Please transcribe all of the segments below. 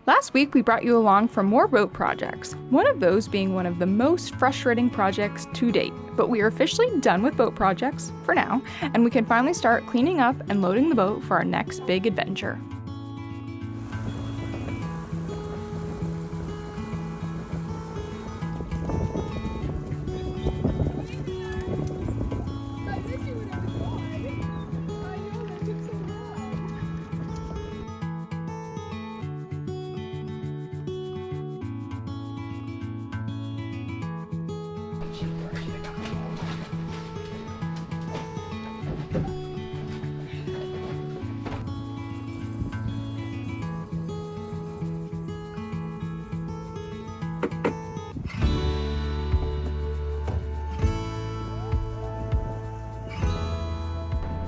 Last week we brought you along for more boat projects, one of those being one of the most frustrating projects to date. But we are officially done with boat projects, for now, and we can finally start cleaning up and loading the boat for our next big adventure.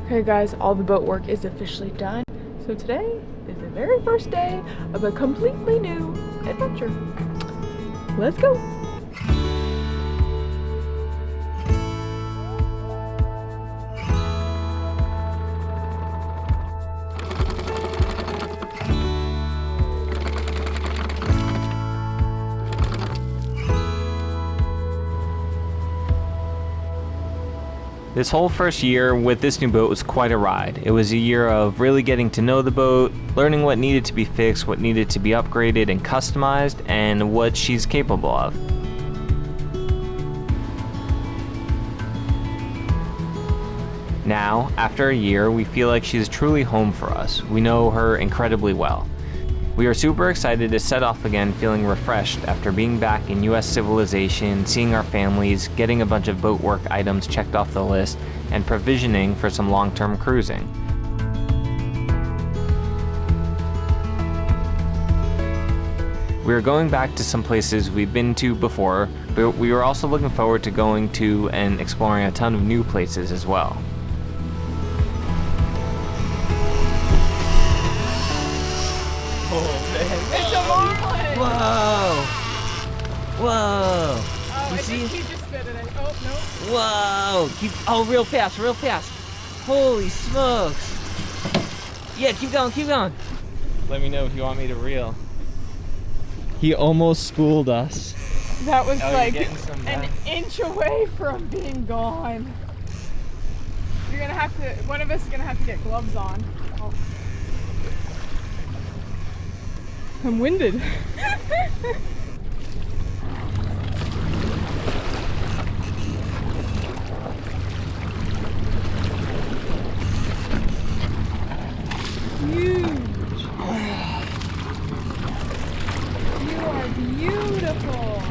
Okay guys, all the boat work is officially done. So today is the very first day of a completely new adventure. Let's go! This whole first year with this new boat was quite a ride. It was a year of really getting to know the boat, learning what needed to be fixed, what needed to be upgraded and customized, and what she's capable of. Now, after a year, we feel like she's truly home for us. We know her incredibly well. We are super excited to set off again feeling refreshed after being back in US civilization, seeing our families, getting a bunch of boat work items checked off the list, and provisioning for some long-term cruising. We are going back to some places we've been to before, but we are also looking forward to going to and exploring a ton of new places as well. It's a Marlin! Whoa! Whoa! Oh, You I see? think he just spit it. Oh, no. Whoa! Oh, real fast, real fast. Holy smokes. Yeah, keep going, keep going. Let me know if you want me to reel. He almost spooled us. That was like some, an inch away from being gone. You're gonna have to, one of us is gonna have to get gloves on. Oh. I'm winded. Huge. You are beautiful.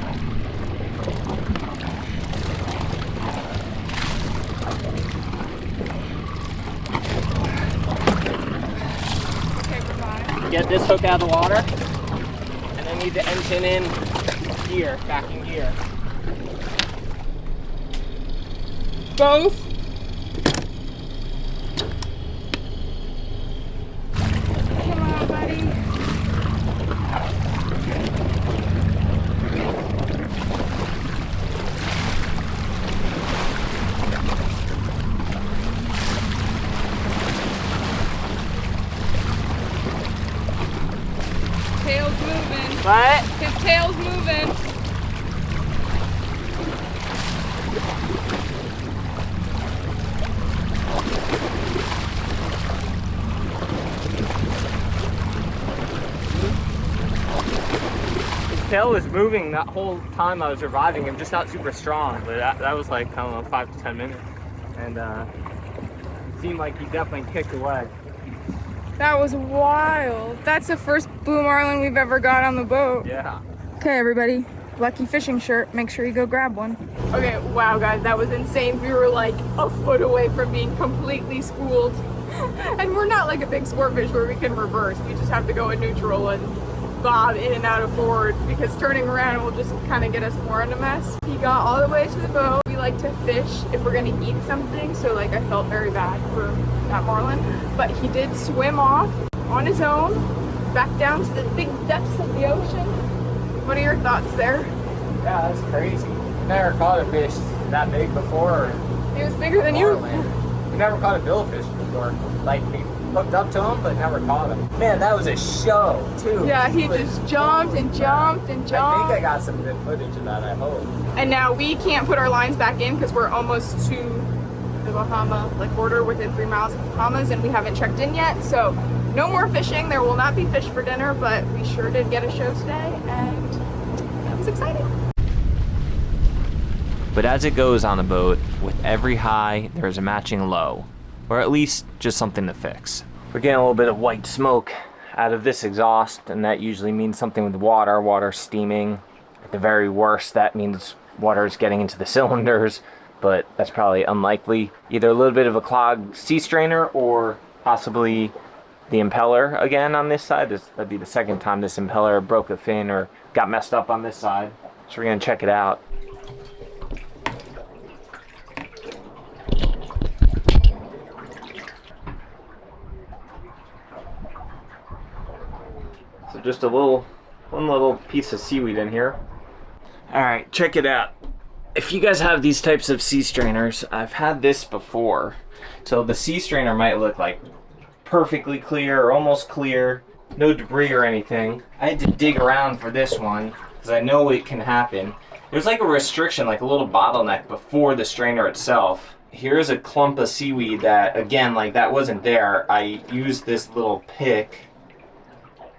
Okay, goodbye. Get this hook out of the water, and then need the engine in gear, back in gear. Both. Come on, buddy. Tail's moving. What? His tail's moving. His tail was moving that whole time I was reviving him, just not super strong, but that was like, I don't know, 5 to 10 minutes. And it seemed like he definitely kicked away. That was wild. That's the first blue marlin we've ever got on the boat. Yeah. Okay, everybody. Lucky fishing shirt. Make sure you go grab one. Okay, wow, guys, that was insane. We were like a foot away from being completely schooled. And we're not like a big sport fish where we can reverse. We just have to go in neutral and bob in and out of forwards because turning around will just kind of get us more in a mess. He got all the way to the boat. We like to fish if we're gonna eat something, so like I felt very bad for that marlin. But he did swim off on his own, back down to the big depths of the ocean. What are your thoughts there? Yeah, that's crazy. Never caught a fish that big before. He was bigger than you. We never caught a billfish before, like hooked up to him, but never caught him. Man, that was a show, too. Yeah, he just jumped and jumped and jumped. I think I got some good footage of that, I hope. And now we can't put our lines back in because we're almost to the Bahama border, within 3 miles of the Bahamas, and we haven't checked in yet. So no more fishing. There will not be fish for dinner, but we sure did get a show today, and that was exciting. But as it goes on a boat, with every high, there's a matching low. Or at least just something to fix. We're getting a little bit of white smoke out of this exhaust, and that usually means something with water steaming. At the very worst, that means water is getting into the cylinders, but that's probably unlikely. Either a little bit of a clogged sea strainer or possibly the impeller again on this side. That'd be the second time this impeller broke a fin or got messed up on this side. So we're gonna check it out. So just one little piece of seaweed in here. All right, check it out. If you guys have these types of sea strainers, I've had this before. So the sea strainer might look like perfectly clear or almost clear, no debris or anything. I had to dig around for this one because I know it can happen. There's like a restriction, like a little bottleneck before the strainer itself. Here's a clump of seaweed that, again, like that wasn't there. I used this little pick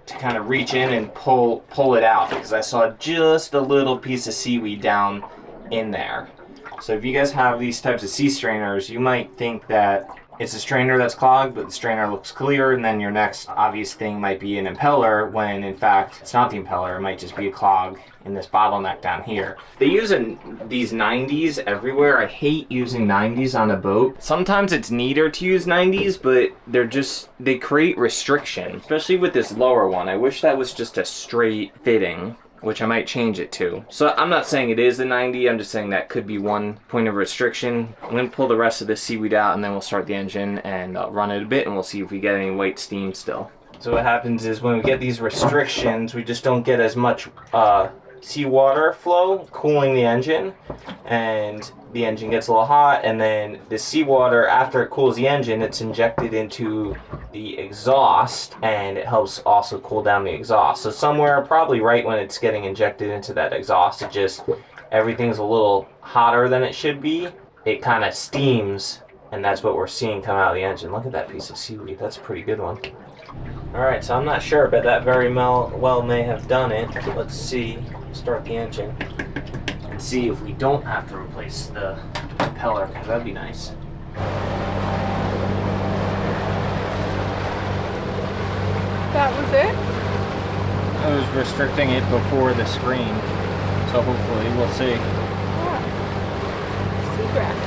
to kind of reach in and pull it out because I saw just a little piece of seaweed down in there. So if you guys have these types of sea strainers, you might think that it's a strainer that's clogged, but the strainer looks clear, and then your next obvious thing might be an impeller, when in fact it's not the impeller. It might just be a clog in this bottleneck down here. They use these 90s everywhere. I hate using 90s on a boat. Sometimes it's neater to use 90s, but they create restriction, especially with this lower one. I wish that was just a straight fitting, which I might change it to. So I'm not saying it is the 90, I'm just saying that could be one point of restriction. I'm gonna pull the rest of this seaweed out, and then we'll start the engine and run it a bit, and we'll see if we get any white steam still. So what happens is when we get these restrictions, we just don't get as much seawater flow cooling the engine, and the engine gets a little hot, and then the seawater, after it cools the engine, it's injected into the exhaust, and it helps also cool down the exhaust. So somewhere probably right when it's getting injected into that exhaust, everything's a little hotter than it should be. It kind of steams, and that's what we're seeing come out of the engine. Look at that piece of seaweed. That's a pretty good one. Alright, so I'm not sure, but that very well may have done it. Let's see. Start the engine and see if we don't have to replace the impeller, because that'd be nice. That was it? I was restricting it before the screen, so hopefully we'll see. Yeah. Seagrass.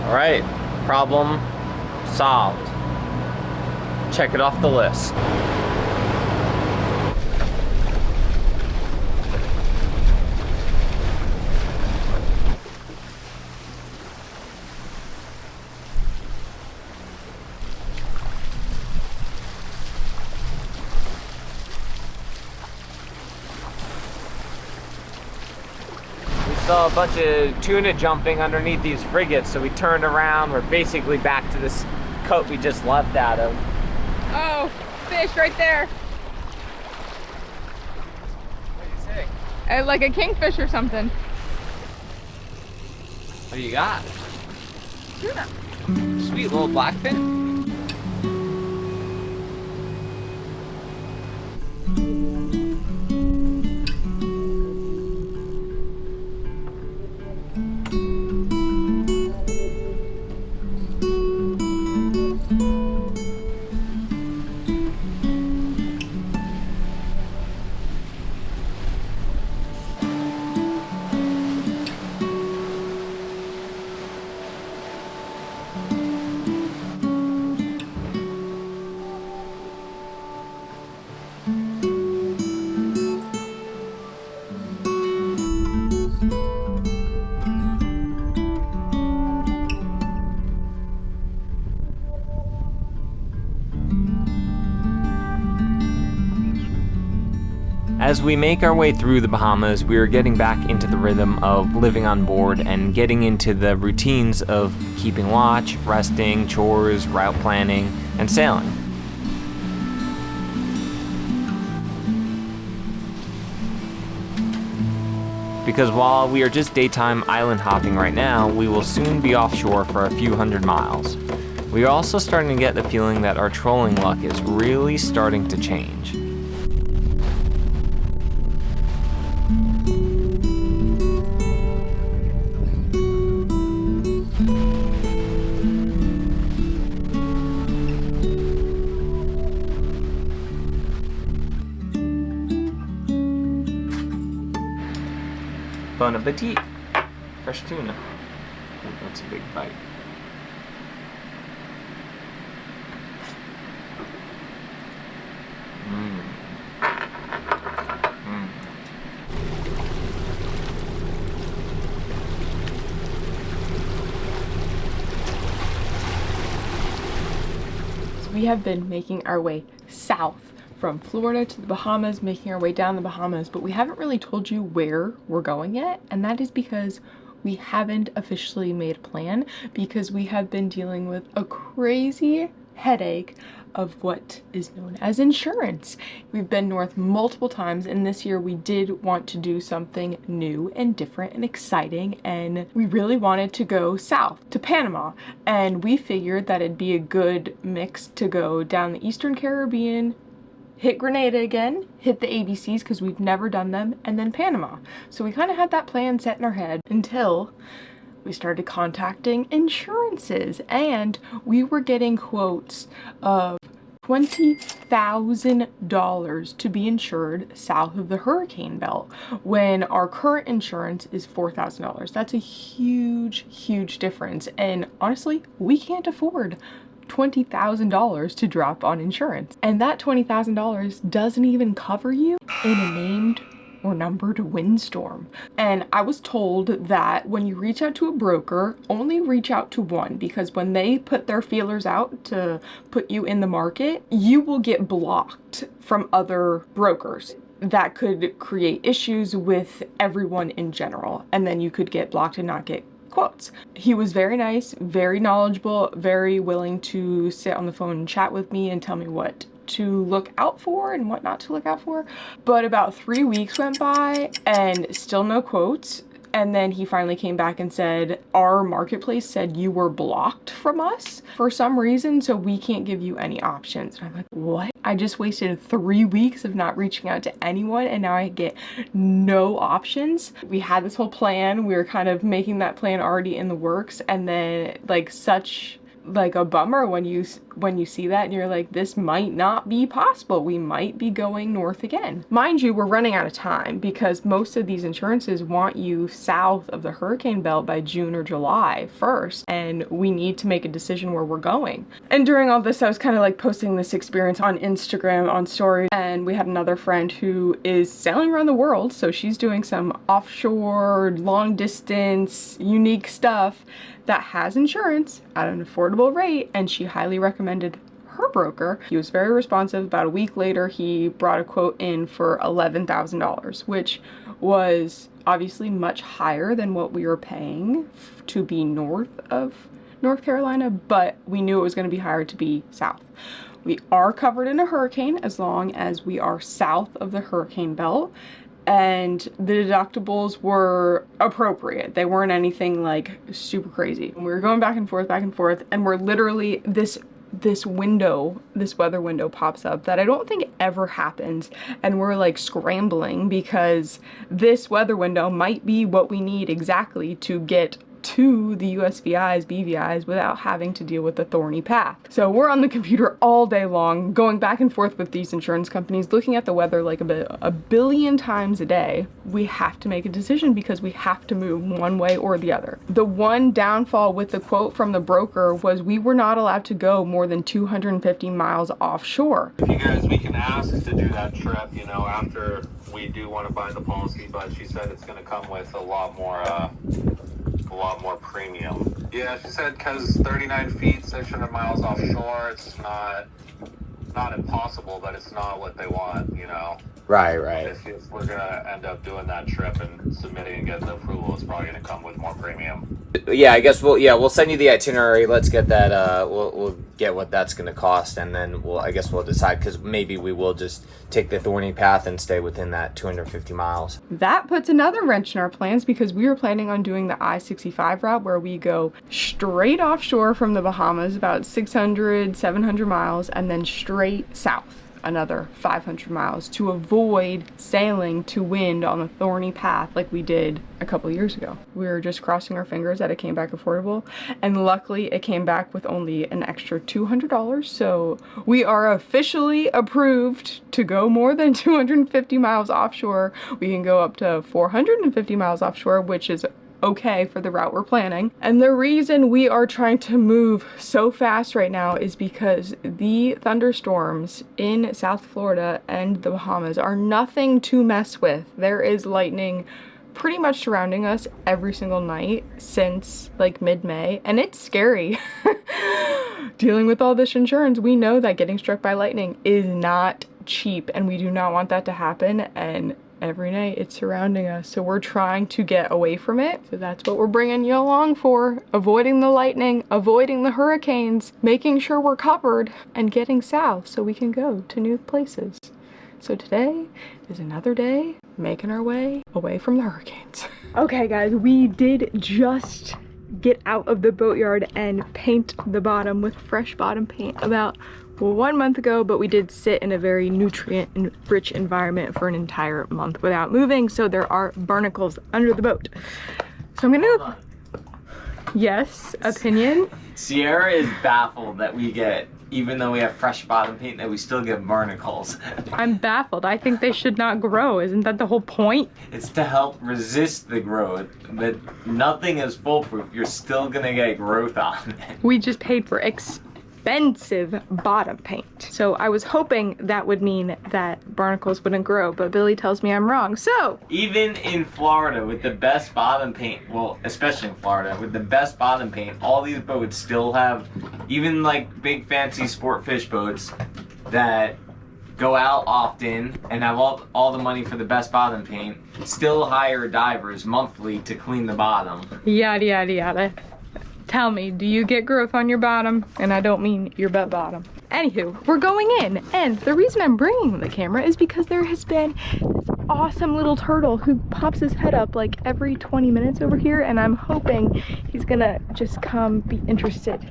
All right, problem solved. Check it off the list. We saw a bunch of tuna jumping underneath these frigates, so we turned around. We're basically back to this coat we just left out of. Oh, fish right there. What do you think? Like a kingfish or something. What do you got? Tuna. Sweet little blackfin? As we make our way through the Bahamas, we are getting back into the rhythm of living on board and getting into the routines of keeping watch, resting, chores, route planning, and sailing. Because while we are just daytime island hopping right now, we will soon be offshore for a few hundred miles. We are also starting to get the feeling that our trolling luck is really starting to change. Bon appetit! Fresh tuna. Ooh, that's a big bite. So we have been making our way south from Florida to the Bahamas, making our way down the Bahamas, but we haven't really told you where we're going yet, and that is because we haven't officially made a plan, because we have been dealing with a crazy headache of what is known as insurance. We've been north multiple times, and this year we did want to do something new and different and exciting, and we really wanted to go south to Panama, and we figured that it'd be a good mix to go down the Eastern Caribbean, hit Grenada again, hit the ABCs because we've never done them, and then Panama. So we kind of had that plan set in our head until we started contacting insurances, and we were getting quotes of $20,000 to be insured south of the hurricane belt when our current insurance is $4,000. That's a huge, huge difference, and honestly, we can't afford $20,000 to drop on insurance. And that $20,000 doesn't even cover you in a named or numbered windstorm. And I was told that when you reach out to a broker, only reach out to one, because when they put their feelers out to put you in the market, you will get blocked from other brokers. That could create issues with everyone in general, and then you could get blocked and not get quotes. He was very nice, very knowledgeable, very willing to sit on the phone and chat with me and tell me what to look out for and what not to look out for. But about 3 weeks went by and still no quotes. And then he finally came back and said, our marketplace said you were blocked from us for some reason, so we can't give you any options. And I'm like, what? I just wasted 3 weeks of not reaching out to anyone, and now I get no options. We had this whole plan. We were kind of making that plan already in the works, and then such a bummer when you see that and you're like, this might not be possible. We might be going north again. Mind you, we're running out of time because most of these insurances want you south of the hurricane belt by June or July 1st, and we need to make a decision where we're going. And during all this, I was kind of posting this experience on Instagram on stories, and we had another friend who is sailing around the world, so she's doing some offshore, long distance, unique stuff that has insurance at an affordable rate, and she highly recommended her broker. He was very responsive. About a week later, he brought a quote in for $11,000, which was obviously much higher than what we were paying to be north of North Carolina, but we knew it was going to be higher to be south. We are covered in a hurricane as long as we are south of the hurricane belt, and the deductibles were appropriate. They weren't anything super crazy. We were going back and forth, and we're literally, this weather window pops up that I don't think ever happens, and we're scrambling because this weather window might be what we need exactly to get to the USVIs, BVIs without having to deal with the thorny path. So we're on the computer all day long, going back and forth with these insurance companies, looking at the weather a billion times a day. We have to make a decision because we have to move one way or the other. The one downfall with the quote from the broker was we were not allowed to go more than 250 miles offshore. You guys, we can ask to do that trip, after we do want to buy the policy, but she said it's going to come with a lot more premium. Yeah, she said because 39 feet, 600 miles offshore, it's not not impossible, but it's not what they want, you know. Right, right. If we're gonna end up doing that trip and submitting and getting the approval, it's probably gonna come with more premium. Yeah, I guess we'll send you the itinerary. Let's get that. We'll get what that's going to cost, and then I guess we'll decide, because maybe we will just take the thorny path and stay within that 250 miles. That puts another wrench in our plans, because we were planning on doing the I-65 route, where we go straight offshore from the Bahamas, about 600, 700 miles, and then straight south another 500 miles to avoid sailing to wind on the thorny path like we did a couple years ago. We were just crossing our fingers that it came back affordable, and luckily it came back with only an extra $200, so we are officially approved to go more than 250 miles offshore. We can go up to 450 miles offshore, which is okay for the route we're planning. And the reason we are trying to move so fast right now is because the thunderstorms in South Florida and the Bahamas are nothing to mess with. There is lightning pretty much surrounding us every single night since like mid-May, and it's scary. Dealing with all this insurance, we know that getting struck by lightning is not cheap, and we do not want that to happen, and every night it's surrounding us, so we're trying to get away from it. So that's what we're bringing you along for: avoiding the lightning, avoiding the hurricanes, making sure we're covered, and getting south so we can go to new places. So today is another day making our way away from the hurricanes. Okay guys, we did just get out of the boatyard and paint the bottom with fresh bottom paint about 1 month ago, but we did sit in a very nutrient-rich environment for an entire month without moving, so there are barnacles under the boat. So I'm gonna... Yes, opinion? Sierra is baffled that we get, even though we have fresh bottom paint, that we still get barnacles. I'm baffled. I think they should not grow. Isn't that the whole point? It's to help resist the growth, but nothing is foolproof. You're still gonna get growth on it. We just paid for expensive bottom paint. So I was hoping that would mean that barnacles wouldn't grow, but Billy tells me I'm wrong. So even in Florida with the best bottom paint, well, especially in Florida with the best bottom paint, all these boats still have, even like big fancy sport fish boats that go out often and have all the money for the best bottom paint, still hire divers monthly to clean the bottom. Yada yada yada. Tell me, do you get growth on your bottom? And I don't mean your butt bottom. Anywho, we're going in, and the reason I'm bringing the camera is because there has been this awesome little turtle who pops his head up like every 20 minutes over here, and I'm hoping he's gonna just come be interested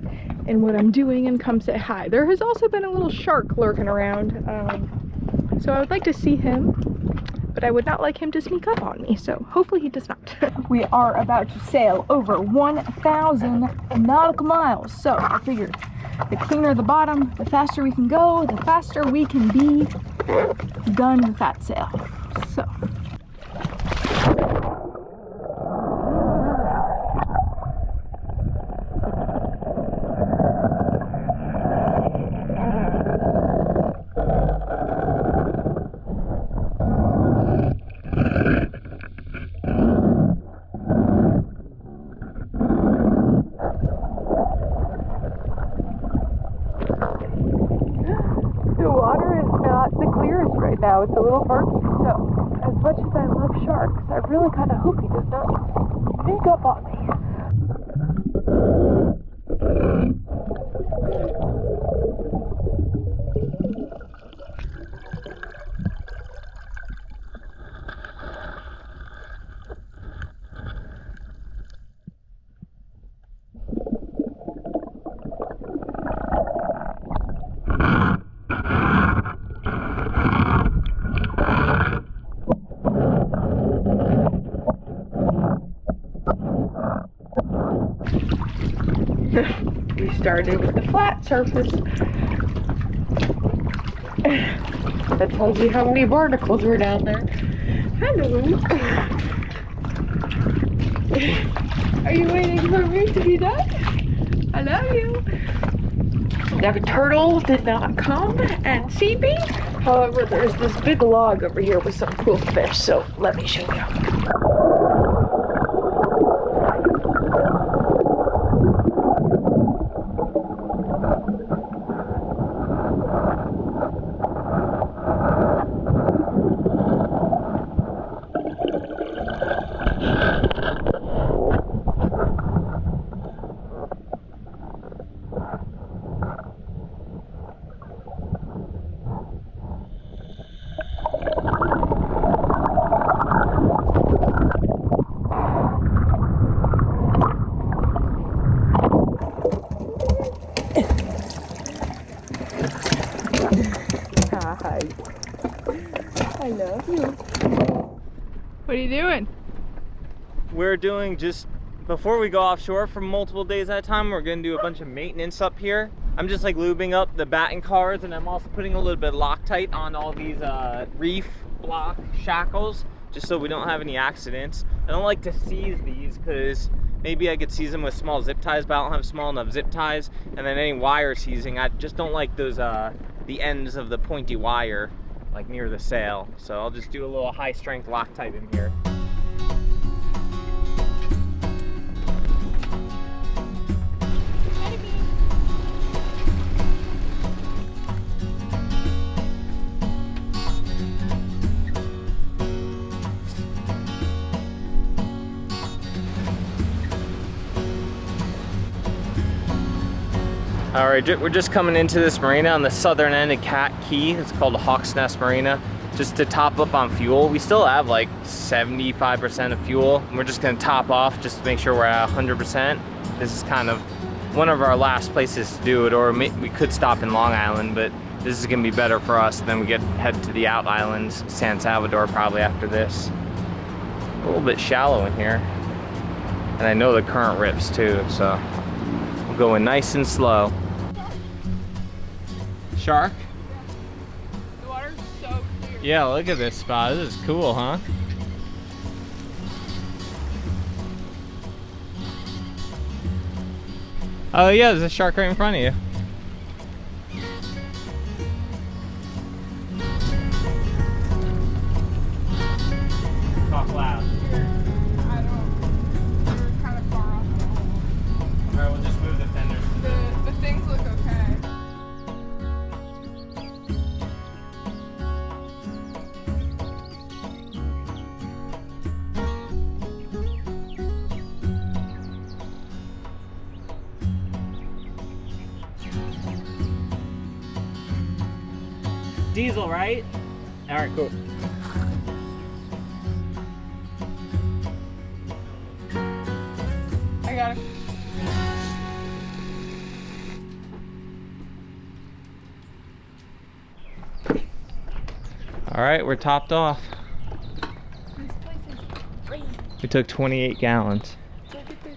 in what I'm doing and come say hi. There has also been a little shark lurking around, so I would like to see him, but I would not like him to sneak up on me, so hopefully he does not. We are about to sail over 1,000 nautical miles, so I figured the cleaner the bottom, the faster we can go, the faster we can be done with that sail. So. Now it's a little murky, so as much as I love sharks, I really kind of hope he does not sneak up on me. We started with the flat surface. That tells you how many barnacles were down there. Hello. Are you waiting for me to be done? I love you. The turtle did not come and see me. However, there's this big log over here with some cool fish, so let me show you. What are you doing? We're doing just, before we go offshore for multiple days at a time, we're gonna do a bunch of maintenance up here. I'm just like lubing up the batting cars, and I'm also putting a little bit of Loctite on all these reef block shackles, just so we don't have any accidents. I don't like to seize these because maybe I could seize them with small zip ties, but I don't have small enough zip ties. And then any wire seizing, I just don't like those, the ends of the pointy wire, like near the sail. So I'll just do a little high strength Loctite in here. All right, we're just coming into this marina on the southern end of Cat Key. It's called Hawk's Nest Marina, just to top up on fuel. We still have like 75% of fuel. And we're just gonna top off just to make sure we're at 100%. This is kind of one of our last places to do it, or we could stop in Long Island, but this is gonna be better for us. Then we head to the out islands, San Salvador probably after this. A little bit shallow in here. And I know the current rips too, so we're going nice and slow. Shark? The water's so clear. Yeah, look at this spot. This is cool, huh? Oh yeah, there's a shark right in front of you. Talk loud. I don't. We're kind of far off the hole. Alright, we'll just move the fenders. The things look okay. Diesel, right? Alright, cool. I got it. Alright, we're topped off. This place is crazy. We took 28 gallons. Look at this.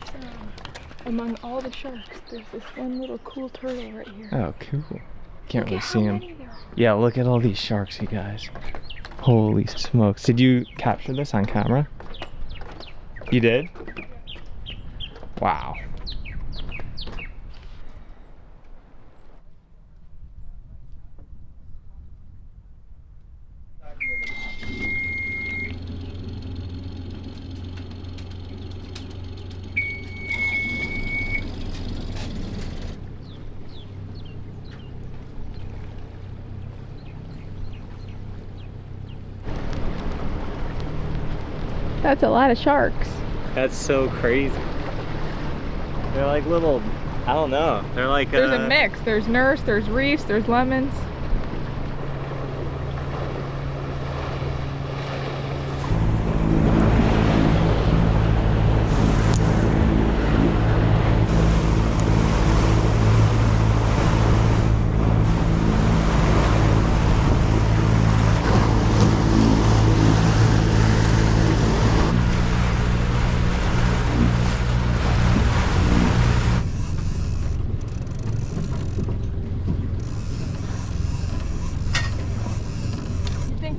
Among all the sharks, there's this one little cool turtle right here. Oh, cool. Can't Look really at see how him. many there are. Yeah, look at all these sharks, you guys. Holy smokes. Did you capture this on camera? You did? Wow. That's a lot of sharks. That's so crazy. They're like little, I don't know. They're like There's a mix. There's nurse, there's reefs, there's lemons.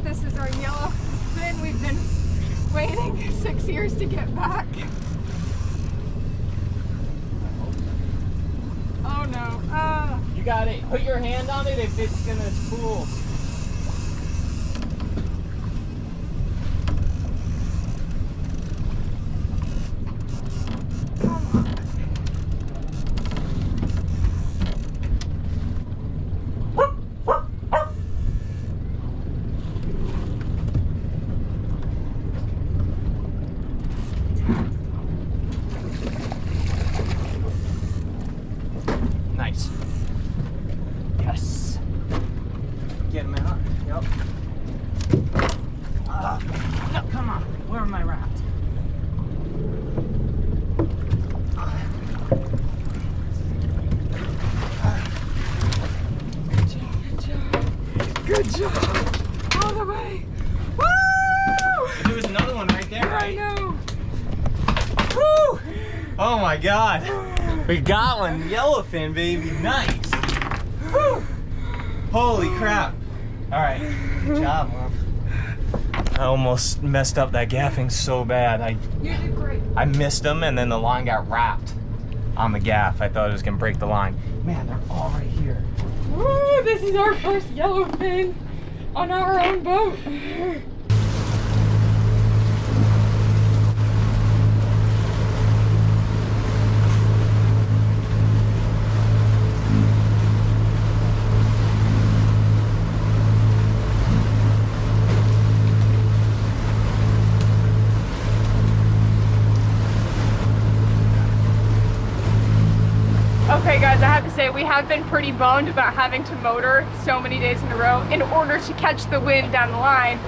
This is our yellow fin. We've been waiting 6 years to get back. Oh no. You got it. Put your hand on it if it's gonna spool. Nice. Yes. Get him out. Yep. No, come on. Where am I wrapped? Good job. Good job. All the way. Woo! There was another one right there, right? I know. Woo! Oh my God. We got one. Yellowfin, baby. Nice. Woo! Holy crap. All right. Good job, Mom. I almost messed up that gaffing so bad. You did great. I missed them and then the line got wrapped on the gaff. I thought it was gonna break the line. Man, they're all right here. Woo, this is our first yellowfin on our own boat. Okay guys, I have to say we have been pretty bummed about having to motor so many days in a row in order to catch the wind down the line.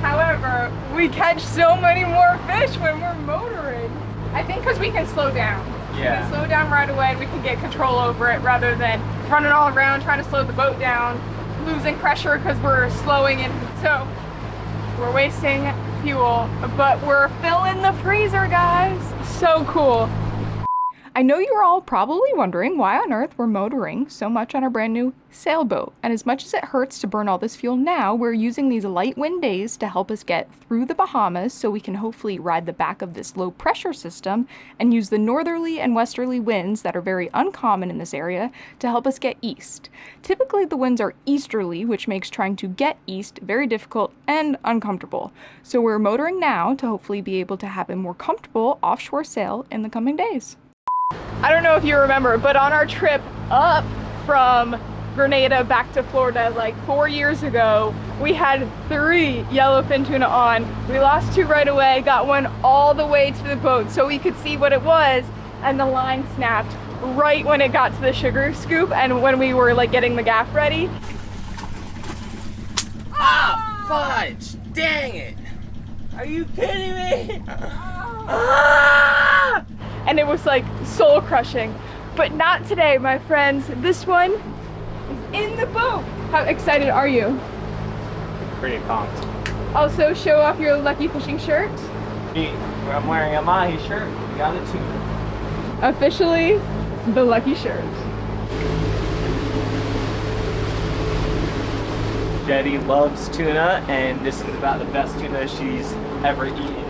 However, we catch so many more fish when we're motoring. I think because we can slow down. Yeah. We can slow down right away and we can get control over it rather than running all around trying to slow the boat down, losing pressure because we're slowing and so we're wasting fuel, but we're filling the freezer, guys. So cool. I know you're all probably wondering why on earth we're motoring so much on our brand new sailboat. And as much as it hurts to burn all this fuel now, we're using these light wind days to help us get through the Bahamas so we can hopefully ride the back of this low pressure system and use the northerly and westerly winds that are very uncommon in this area to help us get east. Typically the winds are easterly, which makes trying to get east very difficult and uncomfortable. So we're motoring now to hopefully be able to have a more comfortable offshore sail in the coming days. I don't know if you remember, but on our trip up from Grenada back to Florida like 4 years ago, we had 3 yellowfin tuna on. We lost 2 right away, got one all the way to the boat so we could see what it was, and the line snapped right when it got to the sugar scoop and when we were like getting the gaff ready. Ah, fudge! Dang it! Are you kidding me? Ah! And it was like soul crushing, but not today, my friends. This one is in the boat. How excited are you? Pretty pumped. Also show off your Lucky Fishing shirt. I'm wearing a Mahi shirt. We got a tuna. Officially the Lucky shirt. Jetty loves tuna, and this is about the best tuna she's ever eaten.